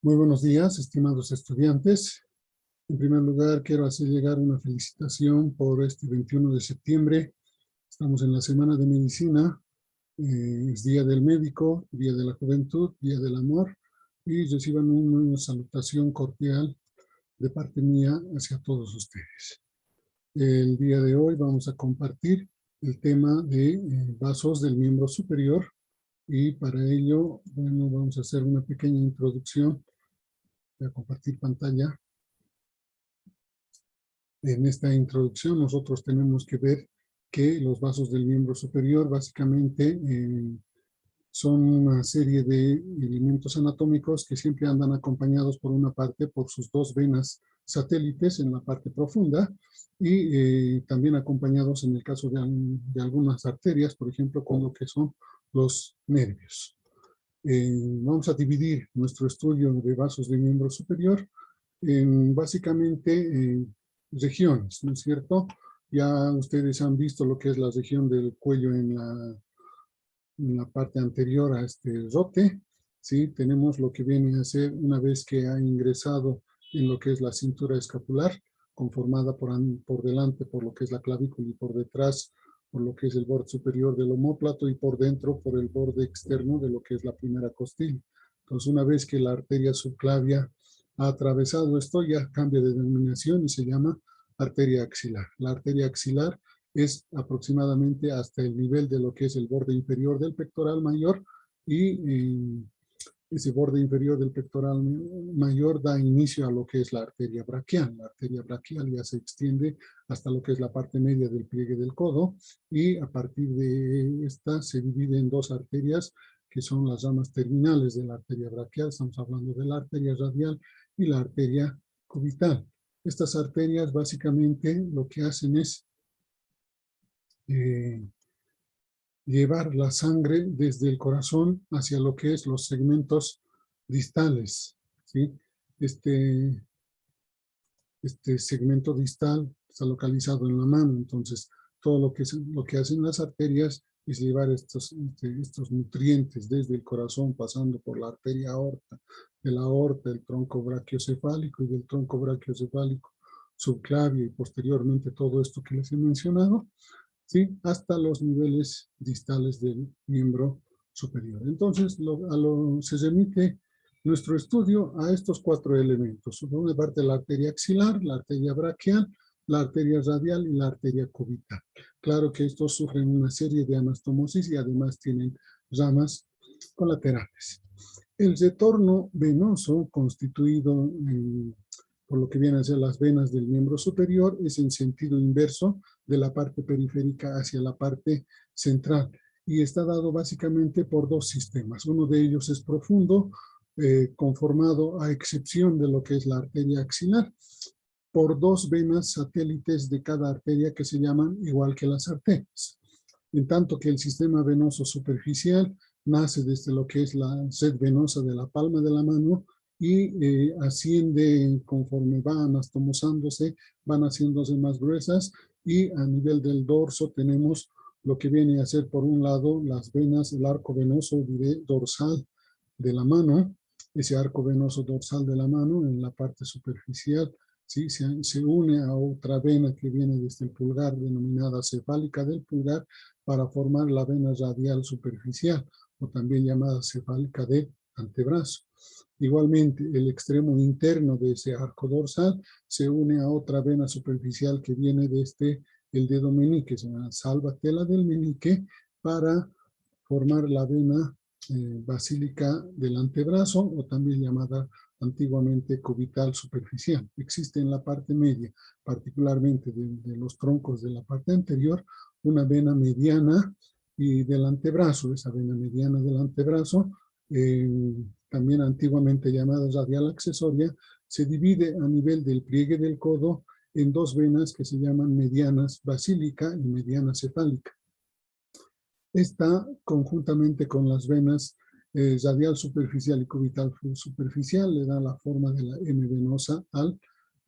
Muy buenos días, estimados estudiantes. En primer lugar, quiero hacer llegar una felicitación por este 21 de septiembre. Estamos en la Semana de Medicina. Es Día del Médico, Día de la Juventud, Día del Amor. Y reciban una salutación cordial de parte mía hacia todos ustedes. El día de hoy vamos a compartir el tema de vasos del miembro superior. Y para ello, bueno, vamos a hacer una pequeña introducción. Voy a compartir pantalla. En esta introducción nosotros tenemos que ver que los vasos del miembro superior básicamente son una serie de elementos anatómicos que siempre andan acompañados por una parte por sus dos venas satélites en la parte profunda y también acompañados en el caso de algunas arterias, por ejemplo, con lo que son los nervios. Vamos a dividir nuestro estudio de vasos del miembro superior en básicamente regiones, ¿no es cierto? Ya ustedes han visto lo que es la región del cuello en la parte anterior a este rote, ¿sí? Tenemos lo que viene a ser una vez que ha ingresado en lo que es la cintura escapular, conformada por delante por lo que es la clavícula y por detrás por lo que es el borde superior del omóplato y por dentro por el borde externo de lo que es la primera costilla. Entonces, una vez que la arteria subclavia ha atravesado esto, ya cambia de denominación y se llama arteria axilar. La arteria axilar es aproximadamente hasta el nivel de lo que es el borde inferior del pectoral mayor y ese borde inferior del pectoral mayor da inicio a lo que es la arteria braquial. La arteria braquial ya se extiende hasta lo que es la parte media del pliegue del codo y a partir de esta se divide en dos arterias que son las ramas terminales de la arteria braquial. Estamos hablando de la arteria radial y la arteria cubital. Estas arterias básicamente lo que hacen es llevar la sangre desde el corazón hacia lo que es los segmentos distales, ¿sí? Este segmento distal está localizado en la mano, entonces todo lo que hacen las arterias es llevar estos nutrientes desde el corazón, pasando por la arteria aorta, de la aorta, el tronco brachiocefálico y del tronco brachiocefálico subclavio y posteriormente todo esto que les he mencionado, ¿sí? Hasta los niveles distales del miembro superior. Entonces, se remite nuestro estudio a estos cuatro elementos. Por una parte, la arteria axilar, la arteria braquial, la arteria radial y la arteria cubital. Claro que estos sufren una serie de anastomosis y además tienen ramas colaterales. El retorno venoso constituido por lo que vienen a ser las venas del miembro superior es en sentido inverso de la parte periférica hacia la parte central y está dado básicamente por dos sistemas. Uno de ellos es profundo, conformado a excepción de lo que es la arteria axilar, por dos venas satélites de cada arteria que se llaman igual que las arterias. En tanto que el sistema venoso superficial nace desde lo que es la sed venosa de la palma de la mano y asciende conforme va anastomosándose, van haciéndose más gruesas y a nivel del dorso tenemos lo que viene a ser por un lado las venas, el arco venoso dorsal de la mano, ese arco venoso dorsal de la mano en la parte superficial, ¿sí? Se une a otra vena que viene desde el pulgar denominada cefálica del pulgar para formar la vena radial superficial o también llamada cefálica del antebrazo. Igualmente, el extremo interno de ese arco dorsal se une a otra vena superficial que viene desde el dedo meñique, se llama salvatela del meñique, para formar la vena basílica del antebrazo o también llamada antiguamente cubital superficial. Existe en la parte media, particularmente de los troncos de la parte anterior, una vena mediana y del antebrazo. Esa vena mediana del antebrazo, también antiguamente llamada radial accesoria, se divide a nivel del pliegue del codo en dos venas que se llaman medianas basílica y mediana cefálica. Está conjuntamente con las venas radial superficial y cubital superficial, le da la forma de la M venosa al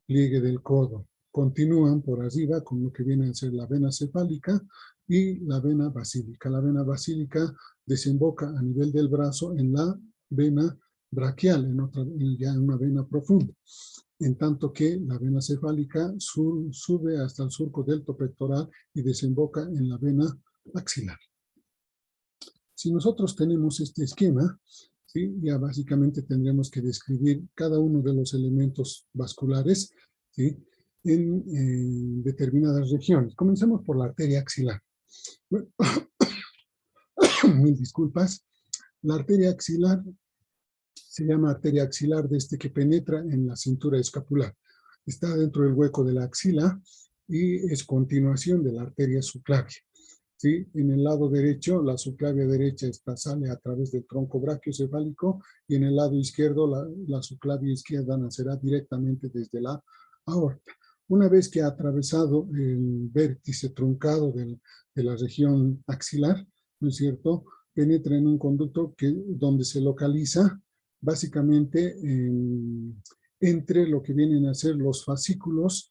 pliegue del codo. Continúan por arriba con lo que viene a ser la vena cefálica y la vena basílica. La vena basílica desemboca a nivel del brazo en la vena braquial, ya en una vena profunda, en tanto que la vena cefálica sube hasta el surco deltopectoral y desemboca en la vena axilar. Si nosotros tenemos este esquema, ¿sí? Ya básicamente tendremos que describir cada uno de los elementos vasculares, ¿sí? En determinadas regiones. Comencemos por la arteria axilar. Bueno, mil disculpas. La arteria axilar se llama arteria axilar desde que penetra en la cintura escapular. Está dentro del hueco de la axila y es continuación de la arteria subclavia. ¿Sí? En el lado derecho, la subclavia derecha sale a través del tronco brachiocefálico y en el lado izquierdo, la subclavia izquierda nacerá directamente desde la aorta. Una vez que ha atravesado el vértice truncado de la región axilar, ¿no es cierto?, penetra en un conducto donde se localiza básicamente entre lo que vienen a ser los fascículos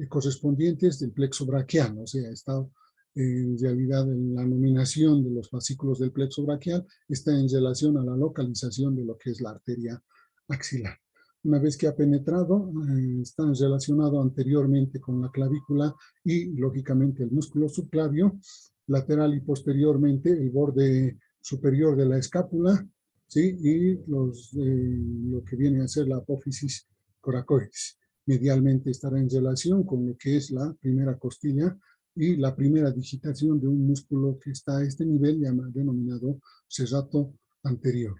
correspondientes del plexo braquial, o sea, está en realidad la nominación de los fascículos del plexo braquial está en relación a la localización de lo que es la arteria axilar. Una vez que ha penetrado, está relacionado anteriormente con la clavícula y, lógicamente, el músculo subclavio, lateral y posteriormente el borde superior de la escápula, ¿sí? Y lo que viene a ser la apófisis coracoides. Medialmente estará en relación con lo que es la primera costilla y la primera digitación de un músculo que está a este nivel, denominado serrato anterior.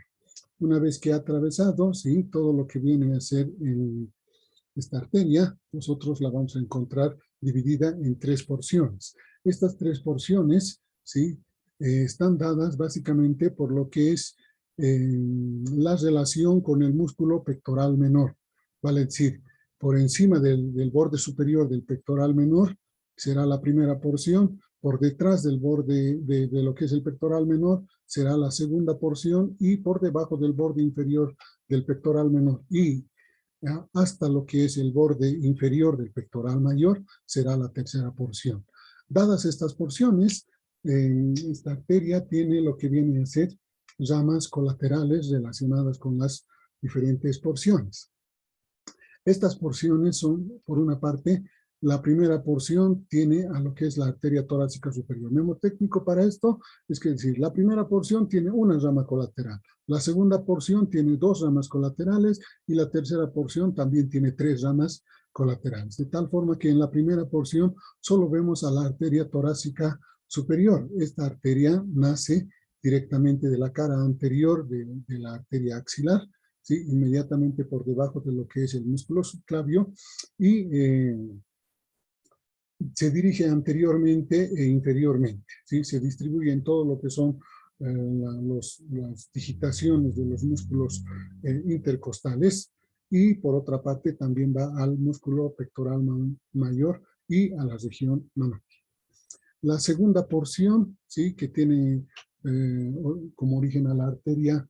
Una vez que ha atravesado, ¿sí?, todo lo que viene a ser esta arteria, nosotros la vamos a encontrar dividida en 3 porciones. Estas 3 porciones, ¿sí?, están dadas básicamente por lo que es la relación con el músculo pectoral menor. Vale decir, por encima del borde superior del pectoral menor será la primera porción, por detrás del borde de lo que es el pectoral menor será la segunda porción y por debajo del borde inferior del pectoral menor y hasta lo que es el borde inferior del pectoral mayor será la tercera porción. Dadas estas porciones, esta arteria tiene lo que viene a ser ramas colaterales relacionadas con las diferentes porciones. Estas porciones son, por una parte, la primera porción tiene a lo que es la arteria torácica superior. Mnemotécnico para esto es que decir, la primera porción tiene una rama colateral, la segunda porción tiene 2 ramas colaterales y la tercera porción también tiene 3 ramas colaterales. De tal forma que en la primera porción solo vemos a la arteria torácica superior. Esta arteria nace directamente de la cara anterior de la arteria axilar, ¿sí?, inmediatamente por debajo de lo que es el músculo subclavio y se dirige anteriormente e inferiormente, ¿sí? Se distribuye en todo lo que son las digitaciones de los músculos intercostales y por otra parte también va al músculo pectoral mayor y a la región mamaria. La segunda porción, ¿sí?, que tiene como origen a la arteria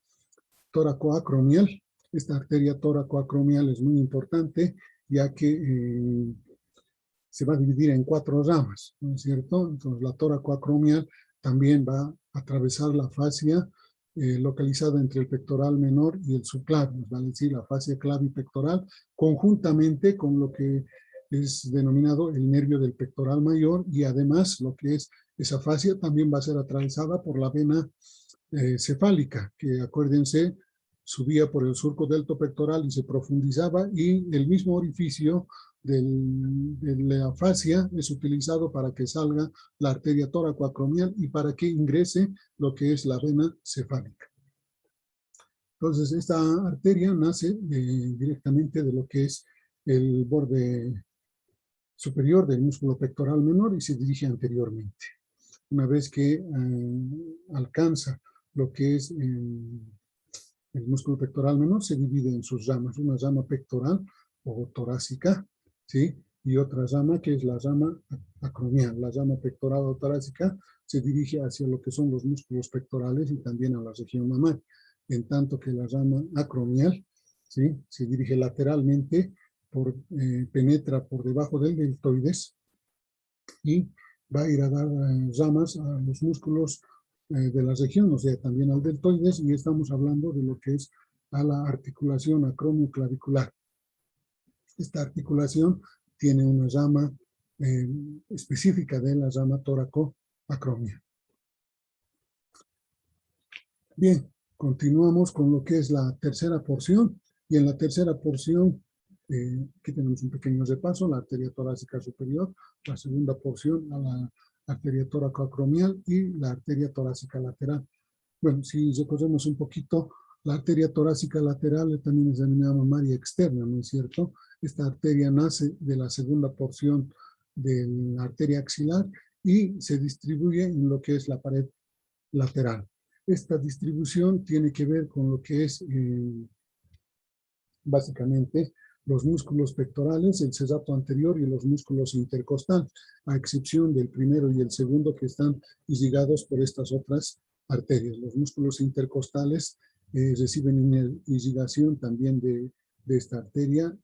tóracoacromial. Esta arteria tóracoacromial es muy importante ya que se va a dividir en 4 ramas, ¿no es cierto? Entonces la tóracoacromial también va a atravesar la fascia localizada entre el pectoral menor y el subclavio, vale decir, la fascia clavipectoral, conjuntamente con lo que es denominado el nervio del pectoral mayor y además lo que es esa fascia también va a ser atravesada por la vena cefálica, que acuérdense, subía por el surco deltopectoral y se profundizaba y el mismo orificio de la fascia es utilizado para que salga la arteria tóracoacromial y para que ingrese lo que es la vena cefálica. Entonces, esta arteria nace directamente de lo que es el borde superior del músculo pectoral menor y se dirige anteriormente. Una vez que alcanza lo que es el músculo pectoral menor, se divide en sus ramas, una rama pectoral o torácica, ¿sí?, y otra rama que es la rama acromial. La rama pectoral o torácica se dirige hacia lo que son los músculos pectorales y también a la región mamal, en tanto que la rama acromial, ¿sí?, se dirige lateralmente, penetra por debajo del deltoides y va a ir a dar ramas a los músculos de la región, o sea, también al deltoides, y estamos hablando de lo que es a la articulación acromioclavicular. Esta articulación tiene una rama específica de la rama tóraco-acromia. Bien, continuamos con lo que es la tercera porción. Y en la tercera porción, aquí tenemos un pequeño repaso, la arteria torácica superior, la segunda porción a la arteria tóraco-acromial y la arteria torácica lateral. Bueno, si recorremos un poquito, la arteria torácica lateral también es denominada mamaria externa, ¿no es cierto? Esta arteria nace de la segunda porción de la arteria axilar y se distribuye en lo que es la pared lateral. Esta distribución tiene que ver con lo que es básicamente los músculos pectorales, el sesato anterior y los músculos intercostales, a excepción del primero y el segundo que están irrigados por estas otras arterias. Los músculos intercostales reciben irrigación también de esta arteria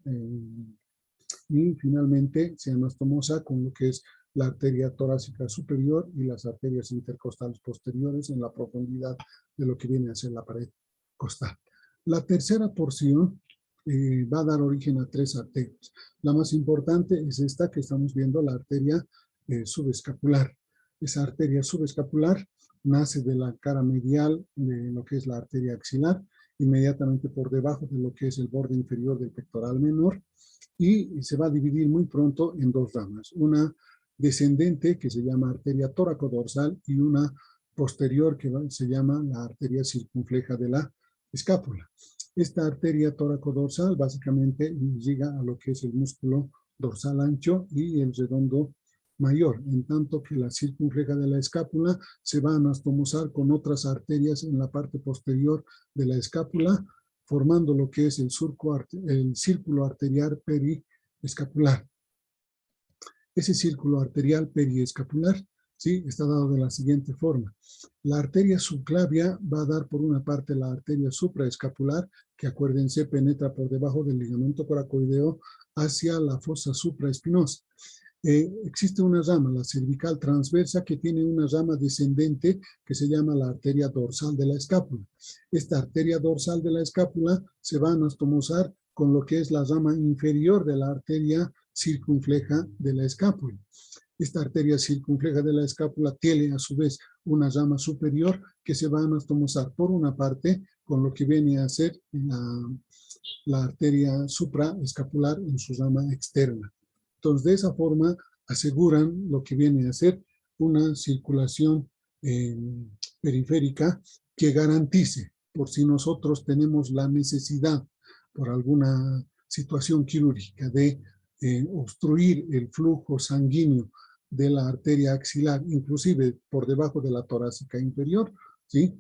y finalmente se anastomosa con lo que es la arteria torácica superior y las arterias intercostales posteriores en la profundidad de lo que viene a ser la pared costal. La tercera porción va a dar origen a tres arterias. La más importante es esta que estamos viendo, la arteria subescapular. Esa arteria subescapular nace de la cara medial de lo que es la arteria axilar, inmediatamente por debajo de lo que es el borde inferior del pectoral menor, y se va a dividir muy pronto en dos ramas. Una descendente que se llama arteria tóraco-dorsal y una posterior que se llama la arteria circunfleja de la escápula. Esta arteria tóraco-dorsal básicamente llega a lo que es el músculo dorsal ancho y el redondo mayor, en tanto que la circunfleja de la escápula se va a anastomosar con otras arterias en la parte posterior de la escápula, formando lo que es el círculo arterial periescapular. Ese círculo arterial periescapular, ¿sí?, está dado de la siguiente forma. La arteria subclavia va a dar por una parte la arteria supraescapular, que acuérdense penetra por debajo del ligamento coracoideo hacia la fosa supraespinosa. Existe una rama, la cervical transversa, que tiene una rama descendente que se llama la arteria dorsal de la escápula. Esta arteria dorsal de la escápula se va a anastomosar con lo que es la rama inferior de la arteria circunfleja de la escápula. Esta arteria circunfleja de la escápula tiene a su vez una rama superior que se va a anastomosar por una parte con lo que viene a ser la arteria supraescapular en su rama externa. Entonces, de esa forma aseguran lo que viene a ser una circulación periférica que garantice, por si nosotros tenemos la necesidad por alguna situación quirúrgica de obstruir el flujo sanguíneo de la arteria axilar, inclusive por debajo de la torácica inferior, ¿sí?,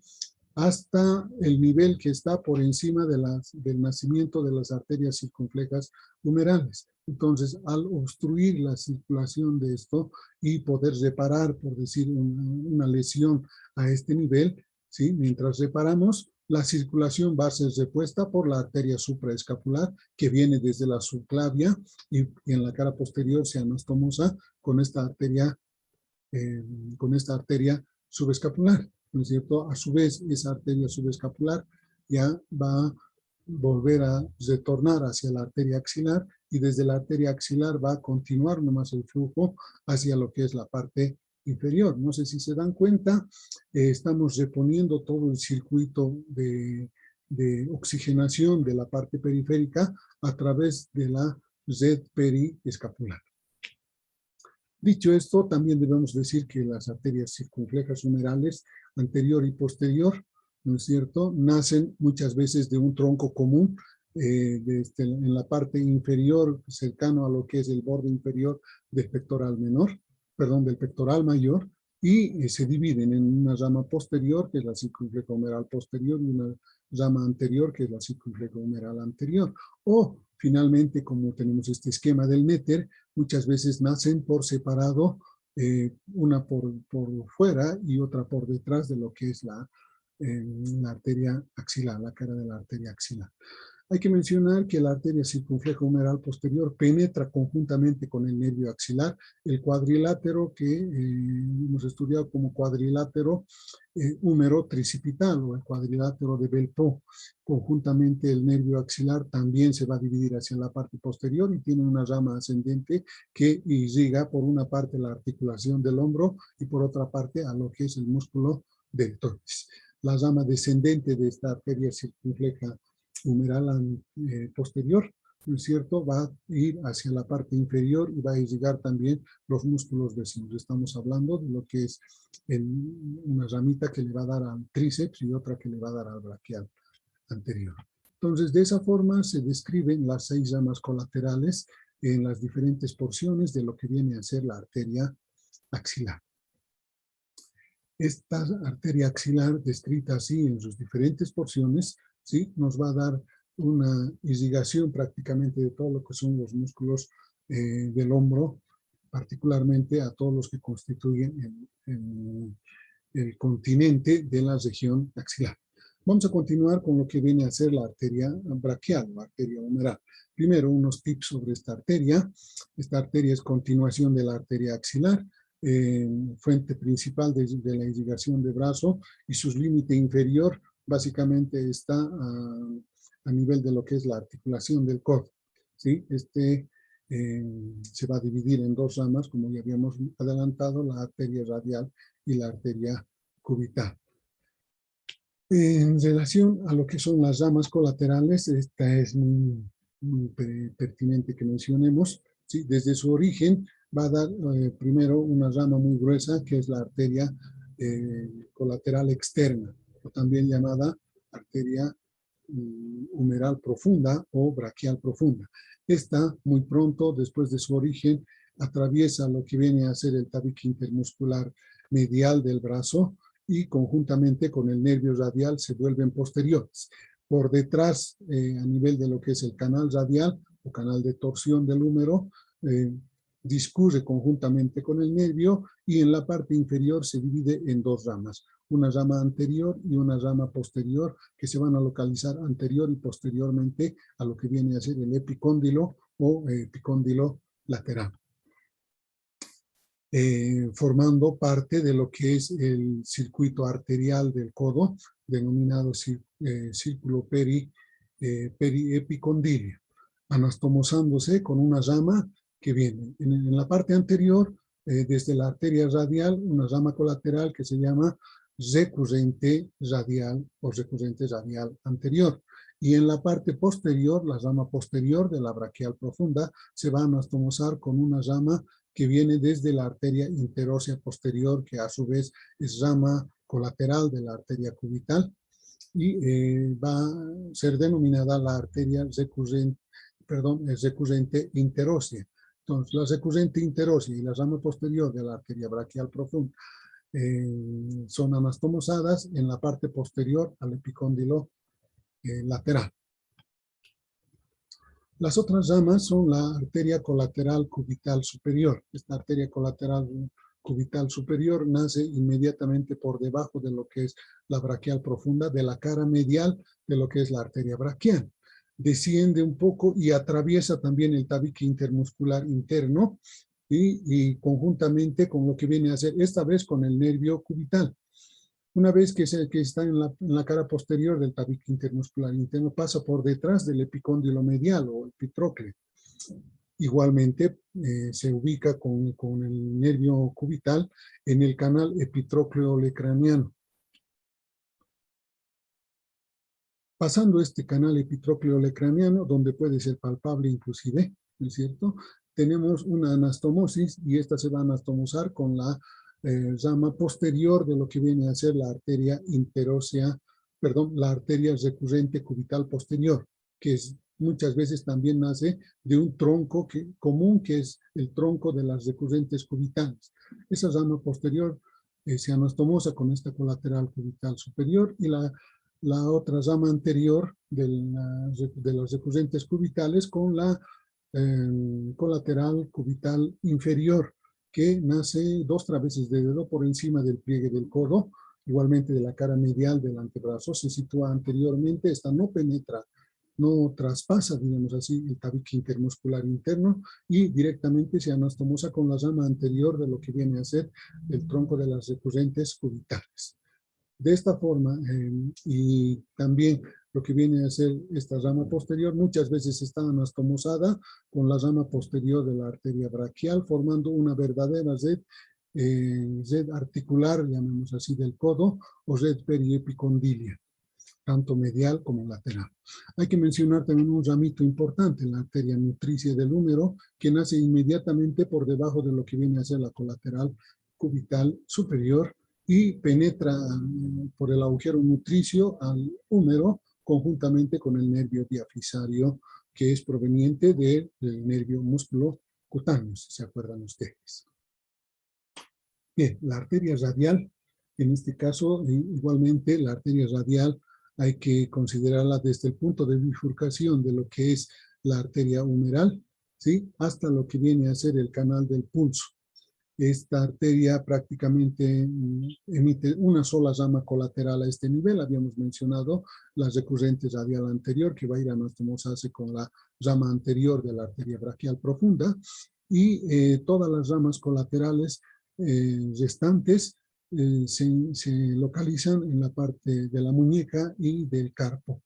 hasta el nivel que está por encima del nacimiento de las arterias circunflejas humerales. Entonces, al obstruir la circulación de esto y poder reparar, por decir, una lesión a este nivel, ¿sí?, mientras reparamos, la circulación va a ser repuesta por la arteria supraescapular, que viene desde la subclavia y en la cara posterior se anastomosa con esta arteria subescapular, ¿no es cierto? A su vez, esa arteria subescapular ya va a volver a retornar hacia la arteria axilar y desde la arteria axilar va a continuar nomás el flujo hacia lo que es la parte inferior. No sé si se dan cuenta, estamos reponiendo todo el circuito de oxigenación de la parte periférica a través de la red periescapular. Dicho esto, también debemos decir que las arterias circunflejas humerales anterior y posterior, ¿no es cierto?, nacen muchas veces de un tronco común en la parte inferior, cercano a lo que es el borde inferior del pectoral menor, perdón, del pectoral mayor, y se dividen en una rama posterior, que es la circunfleja humeral posterior, y una rama anterior, que es la circunfleja humeral anterior. O, finalmente, como tenemos este esquema del Netter, muchas veces nacen por separado, una por fuera y otra por detrás de lo que es la arteria axilar, la cara de la arteria axilar. Hay que mencionar que la arteria circunfleja humeral posterior penetra conjuntamente con el nervio axilar, el cuadrilátero que hemos estudiado como cuadrilátero húmero tricipital o el cuadrilátero de Belpo. Conjuntamente el nervio axilar también se va a dividir hacia la parte posterior y tiene una rama ascendente que irriga por una parte la articulación del hombro y por otra parte a lo que es el músculo deltoides. La rama descendente de esta arteria circunfleja humeral posterior, ¿no es cierto?, va a ir hacia la parte inferior y va a irrigar también los músculos vecinos. Estamos hablando de lo que es una ramita que le va a dar al tríceps y otra que le va a dar al braquial anterior. Entonces, de esa forma se describen las 6 ramas colaterales en las diferentes porciones de lo que viene a ser la arteria axilar. Esta arteria axilar, descrita así en sus diferentes porciones, ¿sí?, nos va a dar una irrigación prácticamente de todo lo que son los músculos del hombro, particularmente a todos los que constituyen el continente de la región axilar. Vamos a continuar con lo que viene a ser la arteria braquial o arteria humeral. Primero, unos tips sobre esta arteria. Esta arteria es continuación de la arteria axilar, fuente principal de la irrigación de brazo, y su límite inferior básicamente está a nivel de lo que es la articulación del codo, ¿sí? Se va a dividir en 2 ramas, como ya habíamos adelantado, la arteria radial y la arteria cubital. En relación a lo que son las ramas colaterales, esta es muy pertinente que mencionemos, ¿sí? Desde su origen va a dar primero una rama muy gruesa, que es la arteria colateral externa, o también llamada arteria humeral profunda o braquial profunda. Esta, muy pronto, después de su origen, atraviesa lo que viene a ser el tabique intermuscular medial del brazo y conjuntamente con el nervio radial se vuelven posteriores. Por detrás, a nivel de lo que es el canal radial o canal de torsión del húmero, discurre conjuntamente con el nervio y en la parte inferior se divide en 2 ramas, una rama anterior y una rama posterior que se van a localizar anterior y posteriormente a lo que viene a ser el epicóndilo o epicóndilo lateral. Formando parte de lo que es el circuito arterial del codo, denominado círculo periepicondilio, anastomosándose con una rama que viene en la parte anterior, desde la arteria radial, una rama colateral que se llama recurrente radial o recurrente radial anterior. Y en la parte posterior, la rama posterior de la braquial profunda, se va a anastomosar con una rama que viene desde la arteria interósea posterior, que a su vez es rama colateral de la arteria cubital, y va a ser denominada la arteria recurrente interósea. Entonces, la recurrente interósea y la rama posterior de la arteria braquial profunda son anastomosadas en la parte posterior al epicóndilo lateral. Las otras ramas son la arteria colateral cubital superior. Esta arteria colateral cubital superior nace inmediatamente por debajo de lo que es la braquial profunda, de la cara medial de lo que es la arteria braquial. Desciende un poco y atraviesa también el tabique intermuscular interno y conjuntamente con lo que viene a ser, esta vez con el nervio cubital. Una vez que está en la cara posterior del tabique intermuscular interno, pasa por detrás del epicóndilo medial o epitrócleo. Igualmente se ubica con el nervio cubital en el canal epitrócleo-olecraniano. Pasando este canal epitrócleo-olecraniano, donde puede ser palpable inclusive, ¿no es cierto?, tenemos una anastomosis y esta se va a anastomosar con la rama posterior de lo que viene a ser la arteria la arteria recurrente cubital posterior, que muchas veces también nace de un tronco común, que es el tronco de las recurrentes cubitales. Esa rama posterior se anastomosa con esta colateral cubital superior y la otra rama anterior de las recurrentes cubitales con la colateral cubital inferior, que nace 2 traveses de dedo por encima del pliegue del codo, igualmente de la cara medial del antebrazo, se sitúa anteriormente, esta no penetra no traspasa, digamos así, el tabique intermuscular interno y directamente se anastomosa con la rama anterior de lo que viene a ser el tronco de las recurrentes cubitales. De esta forma, y también lo que viene a ser esta rama posterior, muchas veces está anastomosada con la rama posterior de la arteria braquial, formando una verdadera red articular, llamemos así, del codo, o red periepicondilia, tanto medial como lateral. Hay que mencionar también un ramito importante, la arteria nutricia del húmero, que nace inmediatamente por debajo de lo que viene a ser la colateral cubital superior y penetra por el agujero nutricio al húmero conjuntamente con el nervio diafisario, que es proveniente del nervio músculo cutáneo, si se acuerdan ustedes. Bien, la arteria radial, en este caso, igualmente la arteria radial hay que considerarla desde el punto de bifurcación de lo que es la arteria humeral, ¿sí? Hasta lo que viene a ser el canal del pulso. Esta arteria prácticamente emite una sola rama colateral a este nivel. Habíamos mencionado la recurrente radial anterior, que va a ir a anastomosarse con la rama anterior de la arteria braquial profunda, y todas las ramas colaterales restantes se localizan en la parte de la muñeca y del carpo.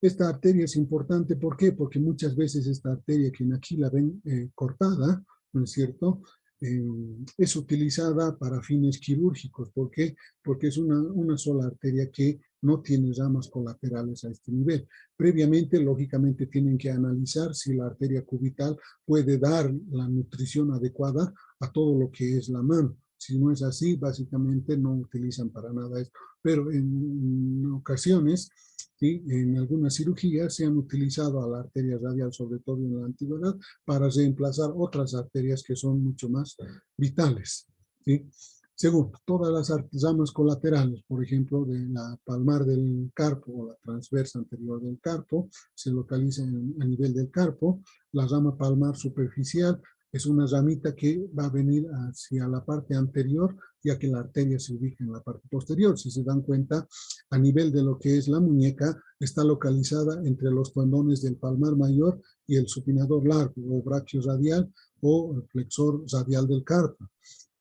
Esta arteria es importante, ¿por qué? Porque muchas veces esta arteria, que aquí la ven cortada, ¿no es cierto?, es utilizada para fines quirúrgicos. ¿Por qué? Porque es una sola arteria que no tiene ramas colaterales a este nivel. Previamente, lógicamente, tienen que analizar si la arteria cubital puede dar la nutrición adecuada a todo lo que es la mano. Si no es así, básicamente no utilizan para nada esto. Pero en ocasiones, ¿sí?, en algunas cirugías se han utilizado a la arteria radial, sobre todo en la antigüedad, para reemplazar otras arterias que son mucho más vitales, ¿sí? Segundo, todas las ramas colaterales, por ejemplo, de la palmar del carpo o la transversa anterior del carpo, se localizan a nivel del carpo. La rama palmar superficial es una ramita que va a venir hacia la parte anterior, ya que la arteria se ubica en la parte posterior. Si se dan cuenta, a nivel de lo que es la muñeca, está localizada entre los tendones del palmar mayor y el supinador largo, o braquio radial, o el flexor radial del carpo.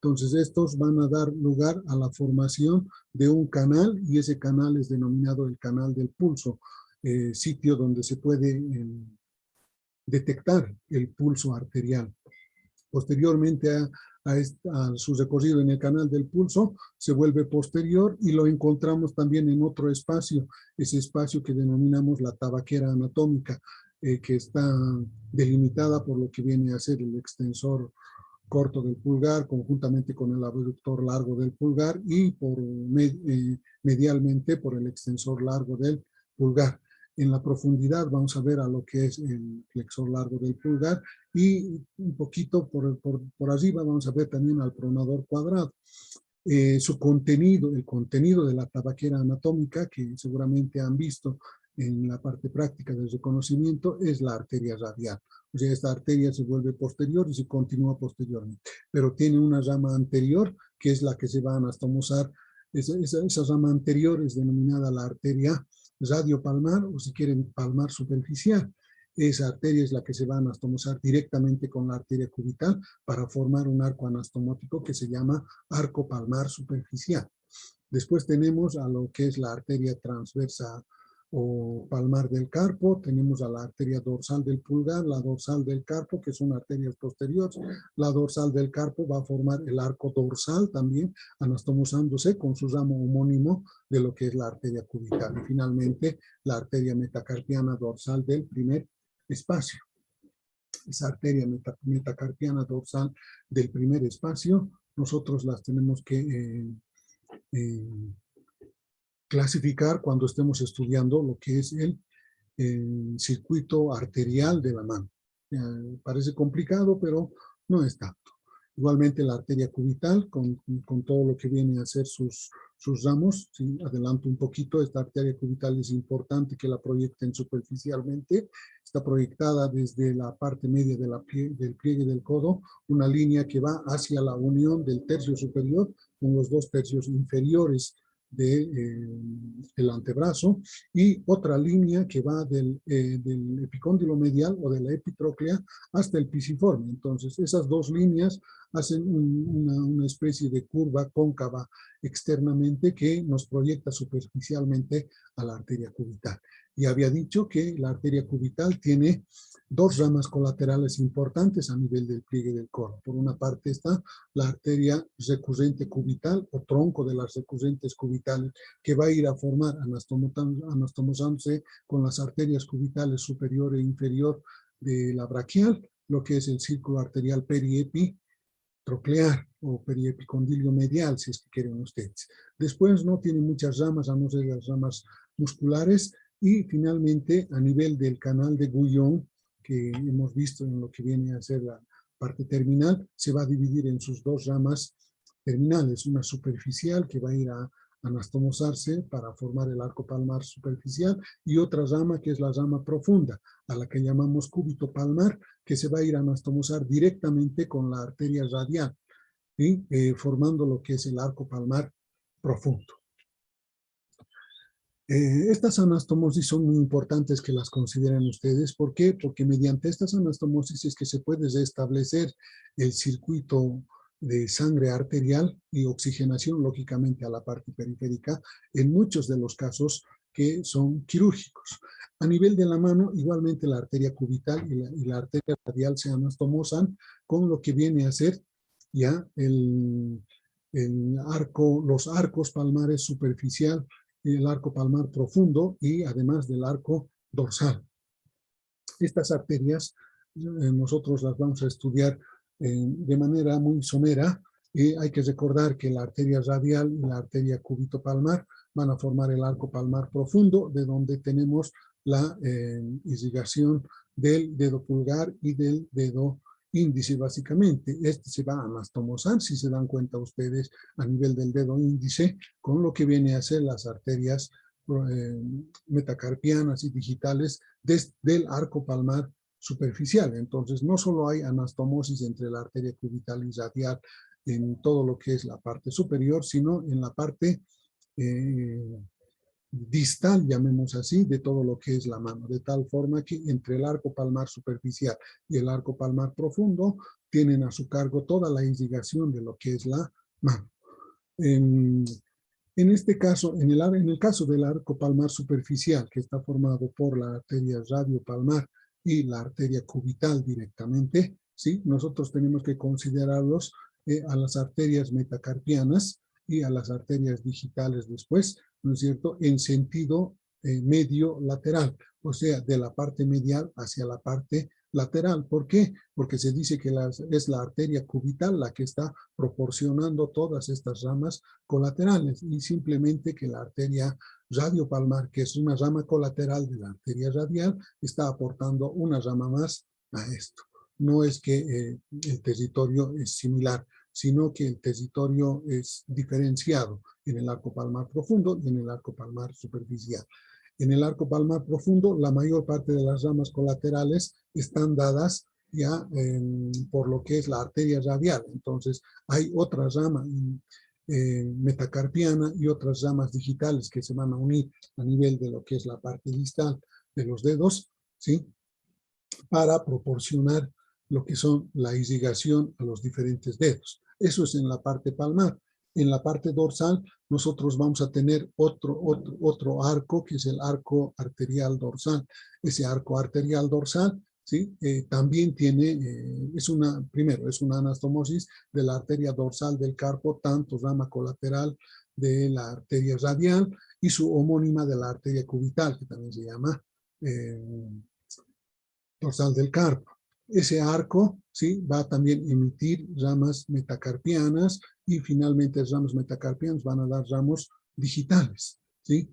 Entonces, estos van a dar lugar a la formación de un canal, y ese canal es denominado el canal del pulso, sitio donde se puede detectar el pulso arterial. Posteriormente a su recorrido en el canal del pulso, se vuelve posterior y lo encontramos también en otro espacio, ese espacio que denominamos la tabaquera anatómica, que está delimitada por lo que viene a ser el extensor corto del pulgar, conjuntamente con el abductor largo del pulgar, y medialmente por el extensor largo del pulgar. En la profundidad vamos a ver a lo que es el flexor largo del pulgar, y un poquito por arriba vamos a ver también al pronador cuadrado. Su contenido, el contenido de la tabaquera anatómica, que seguramente han visto en la parte práctica del reconocimiento, es la arteria radial. O sea, esta arteria se vuelve posterior y se continúa posteriormente, pero tiene una rama anterior que es la que se va a anastomosar. Esa rama anterior es denominada la arteria radiopalmar, o si quieren, palmar superficial. Esa arteria es la que se va a anastomosar directamente con la arteria cubital para formar un arco anastomótico que se llama arco palmar superficial. Después tenemos a lo que es la arteria transversa o palmar del carpo, tenemos a la arteria dorsal del pulgar, la dorsal del carpo, que son arterias posteriores. La dorsal del carpo va a formar el arco dorsal también, anastomosándose con su ramo homónimo de lo que es la arteria cubital. Y finalmente, la arteria metacarpiana dorsal del primer espacio. Esa arteria metacarpiana dorsal del primer espacio, nosotros las tenemos que clasificar cuando estemos estudiando lo que es el circuito arterial de la mano. Parece complicado, pero no es tanto. Igualmente la arteria cubital, con todo lo que viene a ser sus ramos. ¿Sí? Adelanto un poquito, esta arteria cubital es importante que la proyecten superficialmente. Está proyectada desde la parte media de del pliegue del codo, una línea que va hacia la unión del tercio superior con los dos tercios inferiores del antebrazo, y otra línea que va del epicóndilo medial o de la epitróclea hasta el pisiforme. Entonces, esas dos líneas hacen una especie de curva cóncava externamente que nos proyecta superficialmente a la arteria cubital. Y había dicho que la arteria cubital tiene dos ramas colaterales importantes a nivel del pliegue del colon. Por una parte está la arteria recurrente cubital o tronco de las recurrentes cubitales, que va a ir a formar, anastomosándose con las arterias cubitales superior e inferior de la braquial, lo que es el círculo arterial periepitroclear o periepicondilio medial, si es que quieren ustedes. Después no tiene muchas ramas, a no ser las ramas musculares, y finalmente a nivel del canal de Guyon, que hemos visto en lo que viene a ser la parte terminal, se va a dividir en sus dos ramas terminales, una superficial que va a ir a anastomosarse para formar el arco palmar superficial, y otra rama que es la rama profunda, a la que llamamos cúbito palmar, que se va a ir a anastomosar directamente con la arteria radial, ¿sí? Formando lo que es el arco palmar profundo. Estas anastomosis son muy importantes que las consideren ustedes. ¿Por qué? Porque mediante estas anastomosis es que se puede restablecer el circuito de sangre arterial y oxigenación, lógicamente, a la parte periférica, en muchos de los casos que son quirúrgicos. A nivel de la mano, igualmente la arteria cubital y la arteria radial se anastomosan con lo que viene a ser ya los arcos palmares superficial, el arco palmar profundo y además del arco dorsal. Estas arterias nosotros las vamos a estudiar de manera muy somera. Hay que recordar que la arteria radial y la arteria cúbito-palmar van a formar el arco palmar profundo, de donde tenemos la irrigación del dedo pulgar y del dedo índice, básicamente. Este se va a anastomosar, si se dan cuenta ustedes, a nivel del dedo índice, con lo que viene a ser las arterias metacarpianas y digitales desde el arco palmar superficial. Entonces, no solo hay anastomosis entre la arteria cubital y radial en todo lo que es la parte superior, sino en la parte distal, llamemos así, de todo lo que es la mano, de tal forma que entre el arco palmar superficial y el arco palmar profundo tienen a su cargo toda la irrigación de lo que es la mano. En este caso, en el caso del arco palmar superficial, que está formado por la arteria radiopalmar y la arteria cubital directamente, ¿sí? Nosotros tenemos que considerarlos a las arterias metacarpianas y a las arterias digitales después, ¿no es cierto?, en sentido medio lateral, o sea, de la parte medial hacia la parte lateral. ¿Por qué? Porque se dice que es la arteria cubital la que está proporcionando todas estas ramas colaterales, y simplemente que la arteria radiopalmar, que es una rama colateral de la arteria radial, está aportando una rama más a esto. No es que el territorio es similar, sino que el territorio es diferenciado en el arco palmar profundo y en el arco palmar superficial. En el arco palmar profundo, la mayor parte de las ramas colaterales están dadas ya por lo que es la arteria radial. Entonces, hay otra rama metacarpiana y otras ramas digitales que se van a unir a nivel de lo que es la parte distal de los dedos, ¿sí?, para proporcionar lo que son la irrigación a los diferentes dedos. Eso es en la parte palmar. En la parte dorsal, nosotros vamos a tener otro arco, que es el arco arterial dorsal. Ese arco arterial dorsal, ¿sí?, también tiene, primero, es una anastomosis de la arteria dorsal del carpo, tanto rama colateral de la arteria radial y su homónima de la arteria cubital, que también se llama dorsal del carpo. Ese arco, ¿sí?, va a también emitir ramas metacarpianas, y finalmente las ramas metacarpianas van a dar ramos digitales, ¿sí?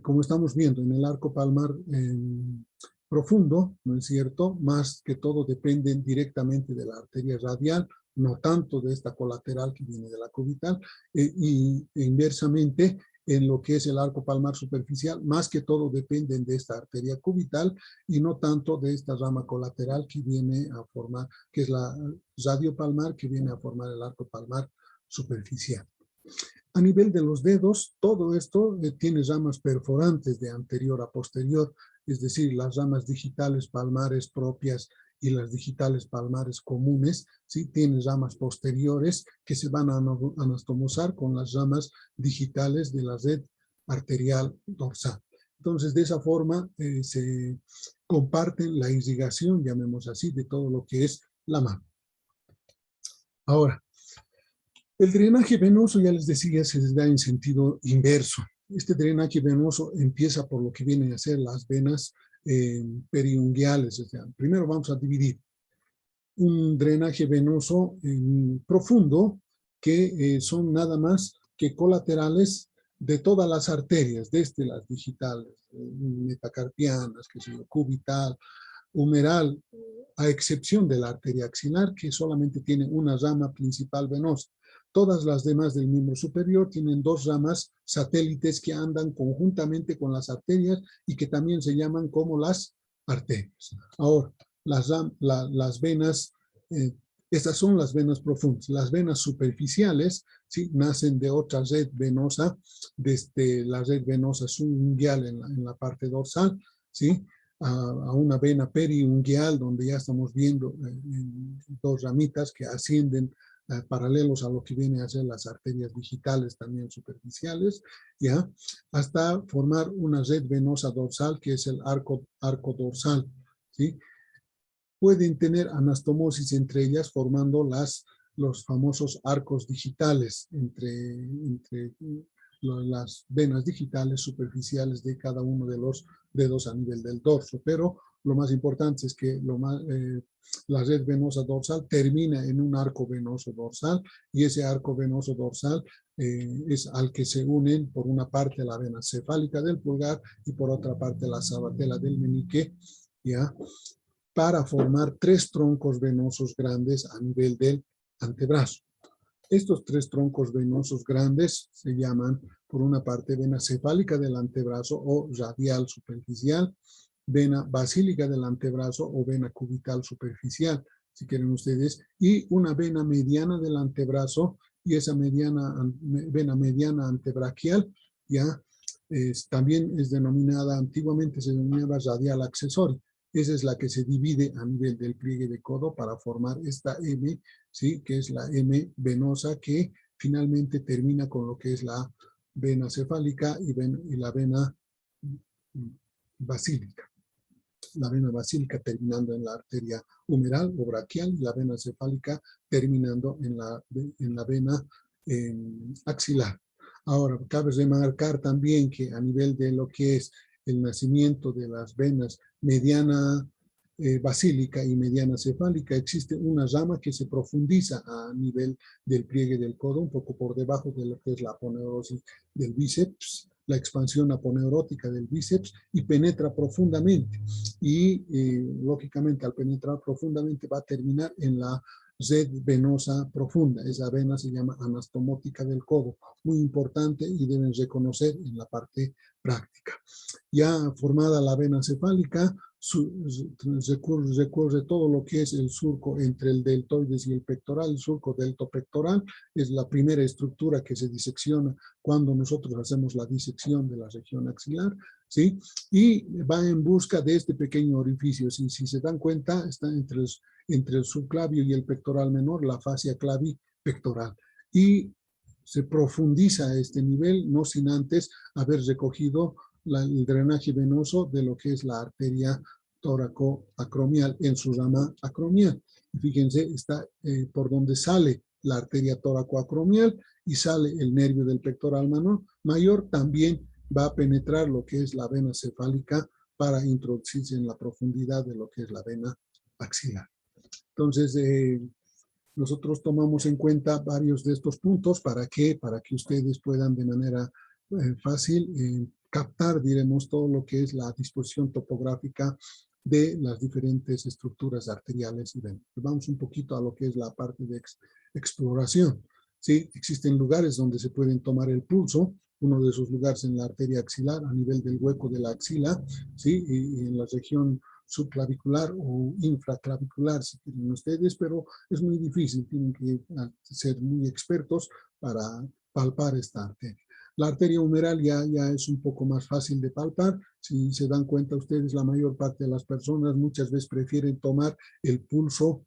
Como estamos viendo en el arco palmar profundo, ¿no es cierto?, más que todo dependen directamente de la arteria radial, no tanto de esta colateral que viene de la cubital, y inversamente en lo que es el arco palmar superficial, más que todo dependen de esta arteria cubital y no tanto de esta rama colateral que viene a formar, que es la radiopalmar, que viene a formar el arco palmar superficial. A nivel de los dedos, todo esto tiene ramas perforantes de anterior a posterior, es decir, las ramas digitales palmares propias y las digitales palmares comunes, ¿sí? Tienen ramas posteriores que se van a anastomosar con las ramas digitales de la red arterial dorsal. Entonces, de esa forma se comparten la irrigación, llamemos así, de todo lo que es la mano. Ahora, el drenaje venoso, ya les decía, se da en sentido inverso. Este drenaje venoso empieza por lo que vienen a ser las venas periunguiales. O sea, primero vamos a dividir un drenaje venoso profundo, que son nada más que colaterales de todas las arterias, desde las digitales, metacarpianas, que sea cubital, humeral, a excepción de la arteria axilar, que solamente tiene una rama principal venosa. Todas las demás del miembro superior tienen dos ramas satélites que andan conjuntamente con las arterias y que también se llaman como las arterias. Ahora, las venas, estas son las venas profundas. Las venas superficiales, ¿sí? Nacen de otra red venosa, desde la red venosa subunguial en la parte dorsal, ¿sí? A una vena periunguial, donde ya estamos viendo dos ramitas que ascienden paralelos a lo que viene a ser las arterias digitales también superficiales, ¿ya? Hasta formar una red venosa dorsal, que es el arco dorsal, ¿sí? Pueden tener anastomosis entre ellas, formando los famosos arcos digitales entre las venas digitales superficiales de cada uno de los dedos a nivel del dorso. Pero lo más importante es que la red venosa dorsal termina en un arco venoso dorsal, y ese arco venoso dorsal es al que se unen por una parte la vena cefálica del pulgar y por otra parte la sabatella del meñique, ¿ya? Para formar tres troncos venosos grandes a nivel del antebrazo. Estos tres troncos venosos grandes se llaman, por una parte, vena cefálica del antebrazo o radial superficial, vena basílica del antebrazo o vena cubital superficial, si quieren ustedes, y una vena mediana del antebrazo, y esa vena mediana antebraquial, ya también es denominada, antiguamente se denominaba radial accesoria. Esa es la que se divide a nivel del pliegue de codo para formar esta M, ¿sí? Que es la M venosa, que finalmente termina con lo que es la vena cefálica y la vena basílica. La vena basílica terminando en la arteria humeral o braquial, y la vena cefálica terminando en la vena axilar. Ahora, cabe remarcar también que a nivel de lo que es el nacimiento de las venas mediana basílica y mediana cefálica, existe una rama que se profundiza a nivel del pliegue del codo, un poco por debajo de lo que es la aponeurosis del bíceps, la expansión aponeurótica del bíceps, y penetra profundamente. Y lógicamente, al penetrar profundamente va a terminar en la red venosa profunda. Esa vena se llama anastomótica del codo, muy importante, y deben reconocer en la parte práctica. Ya formada la vena cefálica, recorre todo lo que es el surco entre el deltoides y el pectoral. El surco deltopectoral es la primera estructura que se disecciona cuando nosotros hacemos la disección de la región axilar, ¿sí? Y va en busca de este pequeño orificio. Si se dan cuenta, está entre el subclavio y el pectoral menor, la fascia clavipectoral. Y se profundiza a este nivel, no sin antes haber recogido el drenaje venoso de lo que es la arteria tóraco-acromial en su rama acromial. Fíjense, está por donde sale la arteria tóraco-acromial y sale el nervio del pectoral mayor, también va a penetrar lo que es la vena cefálica para introducirse en la profundidad de lo que es la vena axilar. Entonces, nosotros tomamos en cuenta varios de estos puntos. ¿Para qué? Para que ustedes puedan de manera fácil captar, diremos, todo lo que es la disposición topográfica de las diferentes estructuras arteriales y venas. Vamos un poquito a lo que es la parte de exploración. ¿Sí? Existen lugares donde se pueden tomar el pulso. Uno de esos lugares en la arteria axilar, a nivel del hueco de la axila, ¿sí? Y en la región subclavicular o infraclavicular, si quieren ustedes, pero es muy difícil, tienen que ser muy expertos para palpar esta arteria. La arteria humeral ya es un poco más fácil de palpar. Si se dan cuenta ustedes, la mayor parte de las personas muchas veces prefieren tomar el pulso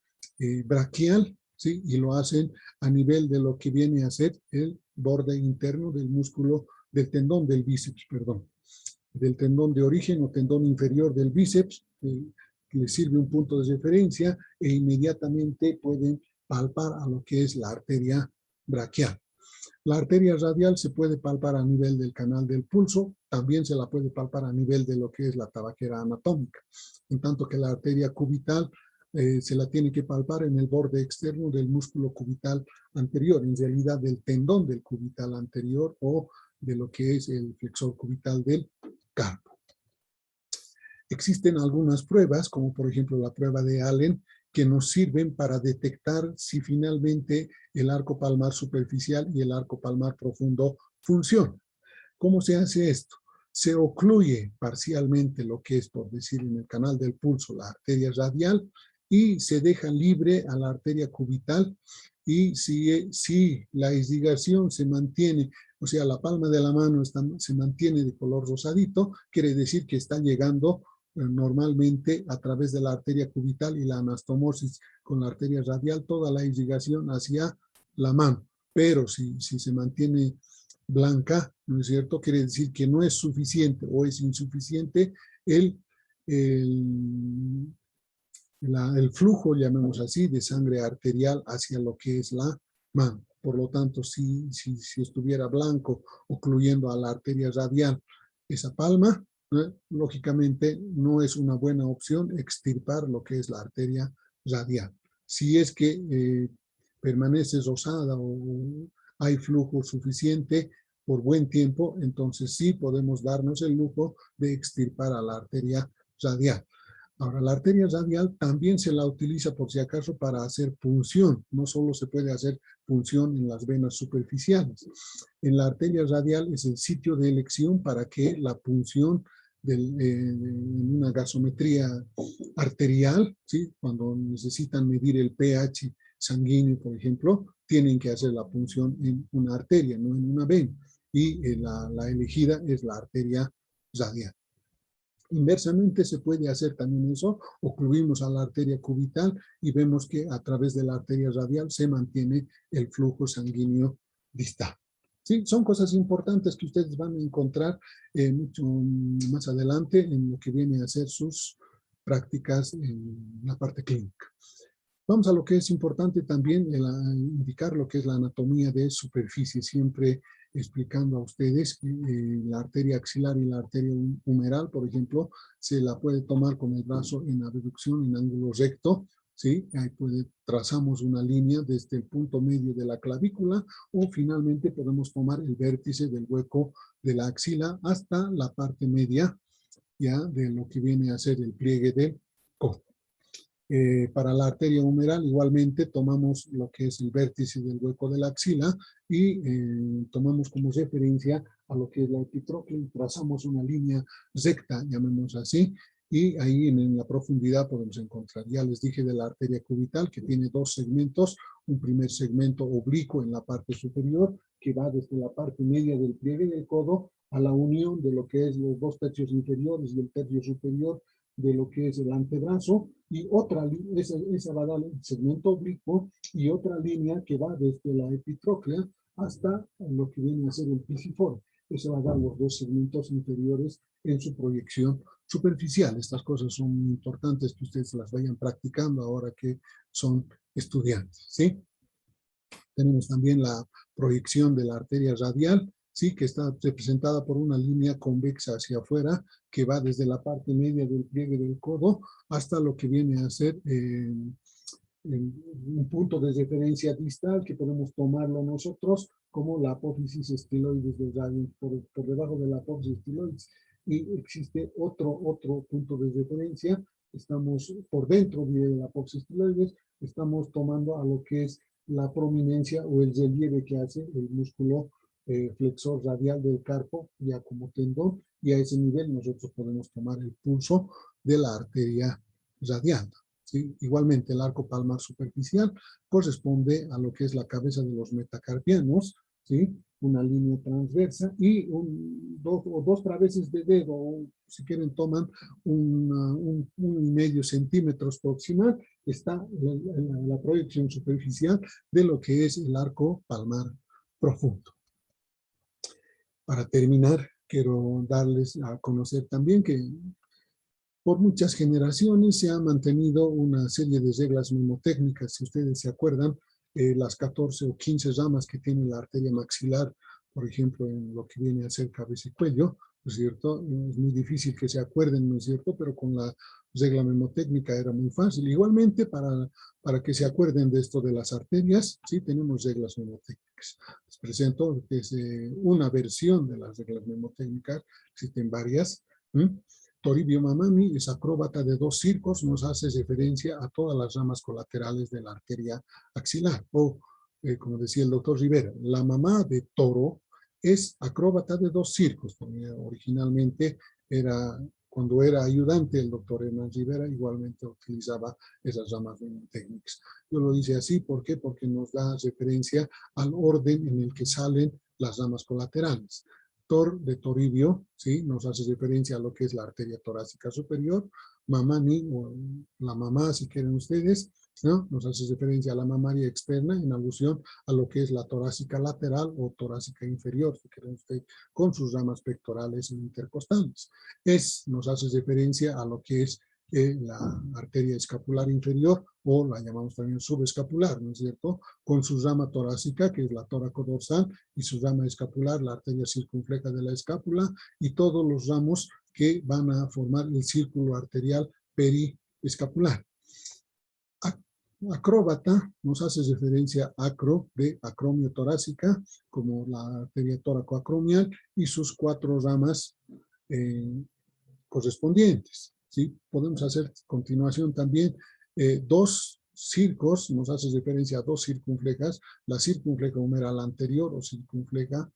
braquial, ¿sí? Y lo hacen a nivel de lo que viene a ser el borde interno del músculo, del tendón del bíceps, perdón. Del tendón de origen o tendón inferior del bíceps, que les sirve un punto de referencia e inmediatamente pueden palpar a lo que es la arteria braquial. La arteria radial se puede palpar a nivel del canal del pulso, también se la puede palpar a nivel de lo que es la tabaquera anatómica, en tanto que la arteria cubital se la tiene que palpar en el borde externo del músculo cubital anterior, en realidad del tendón del cubital anterior o de lo que es el flexor cubital del carpo. Existen algunas pruebas, como por ejemplo la prueba de Allen, que nos sirven para detectar si finalmente el arco palmar superficial y el arco palmar profundo funcionan. ¿Cómo se hace esto? Se ocluye parcialmente lo que es, por decir, en el canal del pulso, la arteria radial, y se deja libre a la arteria cubital, y si la irrigación se mantiene, o sea, la palma de la mano se mantiene de color rosadito, quiere decir que está llegando normalmente a través de la arteria cubital y la anastomosis con la arteria radial, toda la irrigación hacia la mano. Pero si se mantiene blanca, ¿no es cierto? Quiere decir que no es suficiente o es insuficiente el flujo, llamemos así, de sangre arterial hacia lo que es la mano. Por lo tanto, si estuviera blanco, ocluyendo a la arteria radial esa palma, lógicamente no es una buena opción extirpar lo que es la arteria radial. Si es que permanece rosada o hay flujo suficiente por buen tiempo, entonces sí podemos darnos el lujo de extirpar a la arteria radial. Ahora, la arteria radial también se la utiliza por si acaso para hacer punción. No solo se puede hacer punción en las venas superficiales. En la arteria radial es el sitio de elección para que la punción en una gasometría arterial, ¿sí? Cuando necesitan medir el pH sanguíneo, por ejemplo, tienen que hacer la punción en una arteria, no en una vena. Y la elegida es la arteria radial. Inversamente se puede hacer también eso, ocluimos a la arteria cubital y vemos que a través de la arteria radial se mantiene el flujo sanguíneo distal. ¿Sí? Son cosas importantes que ustedes van a encontrar mucho más adelante en lo que viene a ser sus prácticas en la parte clínica. Vamos a lo que es importante también, indicar lo que es la anatomía de superficie, siempre explicando a ustedes que la arteria axilar y la arteria humeral, por ejemplo, se la puede tomar con el brazo en abducción, en ángulo recto, ¿sí? Ahí trazamos una línea desde el punto medio de la clavícula o finalmente podemos tomar el vértice del hueco de la axila hasta la parte media ya de lo que viene a ser el pliegue del codo. Para la arteria humeral igualmente tomamos lo que es el vértice del hueco de la axila y tomamos como referencia a lo que es la epitróclea y trazamos una línea recta, llamemos así, y ahí en la profundidad podemos encontrar. Ya les dije de la arteria cubital que tiene dos segmentos, un primer segmento oblicuo en la parte superior que va desde la parte media del pliegue del codo a la unión de lo que es los dos tercios inferiores y el tercio superior de lo que es el antebrazo, y otra, esa va a dar el segmento oblicuo, y otra línea que va desde la epitróclea hasta lo que viene a ser el pisiforme. Eso va a dar los dos segmentos inferiores en su proyección superficial. Estas cosas son importantes que ustedes las vayan practicando ahora que son estudiantes, ¿sí? Tenemos también la proyección de la arteria radial, ¿sí? Que está representada por una línea convexa hacia afuera que va desde la parte media del pliegue del codo hasta lo que viene a ser un punto de referencia distal que podemos tomarlo nosotros como la apófisis estiloides del radio, por debajo de la apófisis estiloides. Y existe otro punto de referencia, estamos por dentro de la apófisis estiloides, estamos tomando a lo que es la prominencia o el relieve que hace el músculo flexor radial del carpo, ya como tendón, y a ese nivel nosotros podemos tomar el pulso de la arteria radial. ¿Sí? Igualmente el arco palmar superficial corresponde a lo que es la cabeza de los metacarpianos, ¿sí? Una línea transversa y dos traveses de dedo, o si quieren toman un 1,5 centímetros proximal, está la proyección superficial de lo que es el arco palmar profundo. Para terminar, quiero darles a conocer también que por muchas generaciones se ha mantenido una serie de reglas mnemotécnicas. Si ustedes se acuerdan, las 14 o 15 ramas que tiene la arteria maxilar, por ejemplo, en lo que viene a ser cabeza y cuello, ¿no es cierto? Es muy difícil que se acuerden, ¿no es cierto? Pero con la regla mnemotécnica era muy fácil. Igualmente, para que se acuerden de esto de las arterias, sí tenemos reglas mnemotécnicas. Les presento que es una versión de las reglas mnemotécnicas, existen varias. Toribio Mamani es acróbata de 2 circos, nos hace referencia a todas las ramas colaterales de la arteria axilar. O, como decía el doctor Rivera, la mamá de toro es acróbata de 2 circos. Originalmente cuando era ayudante el doctor Hernán Rivera, igualmente utilizaba esas ramas mnemotécnicas. Yo lo hice así, ¿por qué? Porque nos da referencia al orden en el que salen las ramas colaterales. Tor de Toribio, ¿sí? Nos hace referencia a lo que es la arteria torácica superior. Mamani, o la mamá, si quieren ustedes, ¿no? Nos hace referencia a la mamaria externa en alusión a lo que es la torácica lateral o torácica inferior, si quieren ustedes, con sus ramas pectorales e intercostales. Nos hace referencia a lo que es la arteria escapular inferior, o la llamamos también subescapular, ¿no es cierto? Con su rama torácica, que es la tóraco-dorsal, y su rama escapular, la arteria circunfleja de la escápula, y todos los ramos que van a formar el círculo arterial periescapular. Acróbata nos hace referencia a acro, de acromio torácica, como la arteria tóraco-acromial, y sus 4 ramas correspondientes. ¿Sí? Podemos hacer a continuación también 2 circos, nos hace referencia a 2 circunflejas, la circunfleja humeral anterior o circunfleja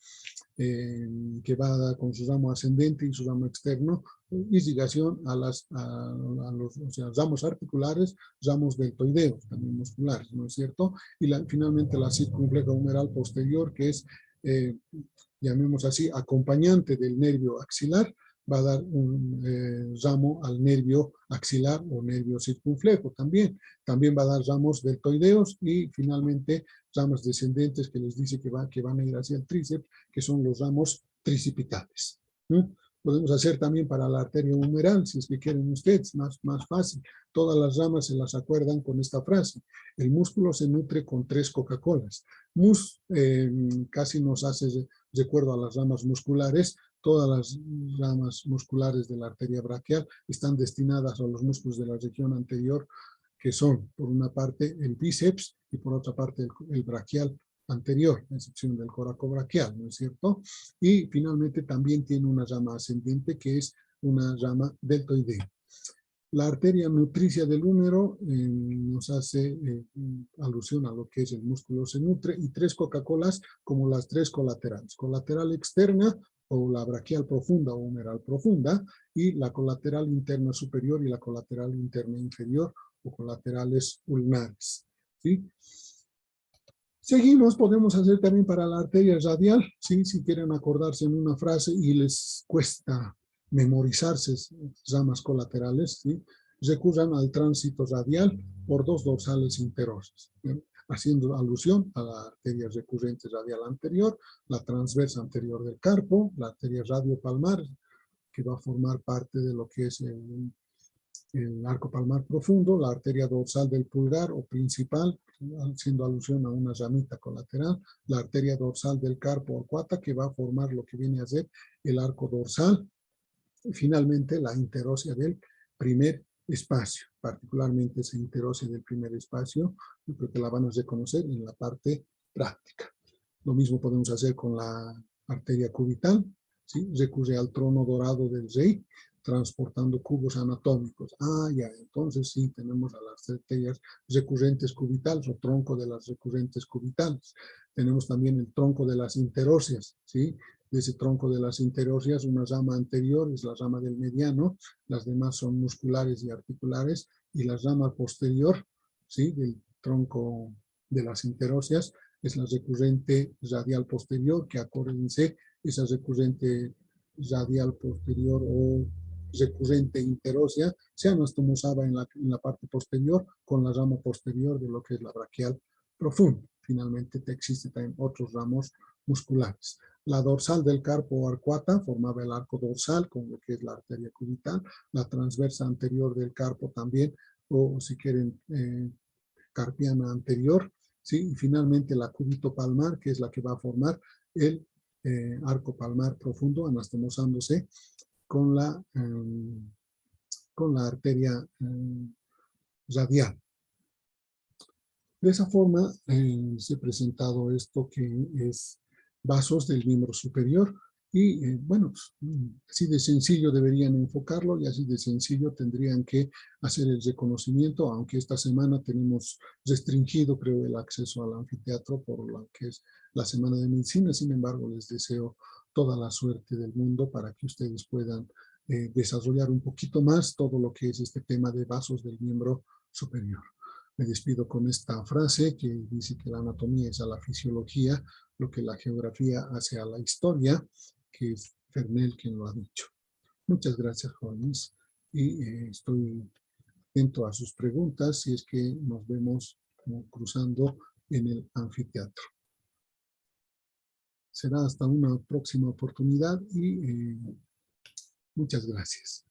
que va con su ramo ascendente y su ramo externo, irrigación a los ramos articulares, ramos deltoideos, también musculares, ¿no es cierto? Y finalmente la circunfleja humeral posterior, que es, llamemos así, acompañante del nervio axilar, va a dar un ramo al nervio axilar o nervio circunflejo también. También va a dar ramos deltoideos y finalmente ramas descendentes que les dice que van a ir hacia el tríceps, que son los ramos tricipitales. Podemos hacer también para la arteria humeral, si es que quieren ustedes, más fácil. Todas las ramas se las acuerdan con esta frase. El músculo se nutre con 3 Coca-Colas. Casi nos hace recuerdo a las ramas musculares. Todas las ramas musculares de la arteria braquial están destinadas a los músculos de la región anterior, que son, por una parte, el bíceps y por otra parte, el braquial anterior, a excepción del coracobraquial, ¿no es cierto? Y finalmente también tiene una rama ascendente que es una rama deltoidea. La arteria nutricia del húmero nos hace alusión a lo que es el músculo se nutre, y 3 Coca-Colas como las 3 colaterales. Colateral externa o la braquial profunda o humeral profunda, y la colateral interna superior y la colateral interna inferior o colaterales ulnares. ¿Sí? Seguimos, podemos hacer también para la arteria radial, ¿sí? Si quieren acordarse en una frase y les cuesta memorizarse ramas colaterales, ¿sí? Recurran al tránsito radial por 2 dorsales interosas, ¿sí? Haciendo alusión a la arteria recurrente radial anterior, la transversa anterior del carpo, la arteria radiopalmar, que va a formar parte de lo que es el arco palmar profundo, la arteria dorsal del pulgar o principal, haciendo alusión a una ramita colateral, la arteria dorsal del carpo o cuata, que va a formar lo que viene a ser el arco dorsal, y finalmente la interósea del primer espacio, particularmente esa interósea del primer espacio, yo creo que la van a reconocer en la parte práctica. Lo mismo podemos hacer con la arteria cubital, ¿sí? Recurre al trono dorado del rey, transportando cubos anatómicos. Ya, entonces sí, tenemos a las arterias recurrentes cubitales o tronco de las recurrentes cubitales. Tenemos también el tronco de las interóseas, ¿sí? De ese tronco de las interóseas, una rama anterior es la rama del mediano, las demás son musculares y articulares, y la rama posterior, ¿sí? Del tronco de las interóseas es la recurrente radial posterior, que acuérdense, esa recurrente radial posterior o recurrente interósea se anastomosaba en la parte posterior con la rama posterior de lo que es la braquial profunda. Finalmente existen también otros ramos musculares. La dorsal del carpo arcuata formaba el arco dorsal con lo que es la arteria cubital, la transversa anterior del carpo también, o si quieren, carpiana anterior, ¿sí? Y finalmente la cúbito palmar, que es la que va a formar el arco palmar profundo, anastomosándose con la arteria radial. De esa forma se ha presentado esto que es vasos del miembro superior y bueno, pues, así de sencillo deberían enfocarlo y así de sencillo tendrían que hacer el reconocimiento, aunque esta semana tenemos restringido, creo, el acceso al anfiteatro por lo que es la Semana de Medicina. Sin embargo, les deseo toda la suerte del mundo para que ustedes puedan desarrollar un poquito más todo lo que es este tema de vasos del miembro superior. Me despido con esta frase que dice que la anatomía es a la fisiología, lo que la geografía hace a la historia, que es Fernel quien lo ha dicho. Muchas gracias, jóvenes, y estoy atento a sus preguntas si es que nos vemos cruzando en el anfiteatro. Será hasta una próxima oportunidad y muchas gracias.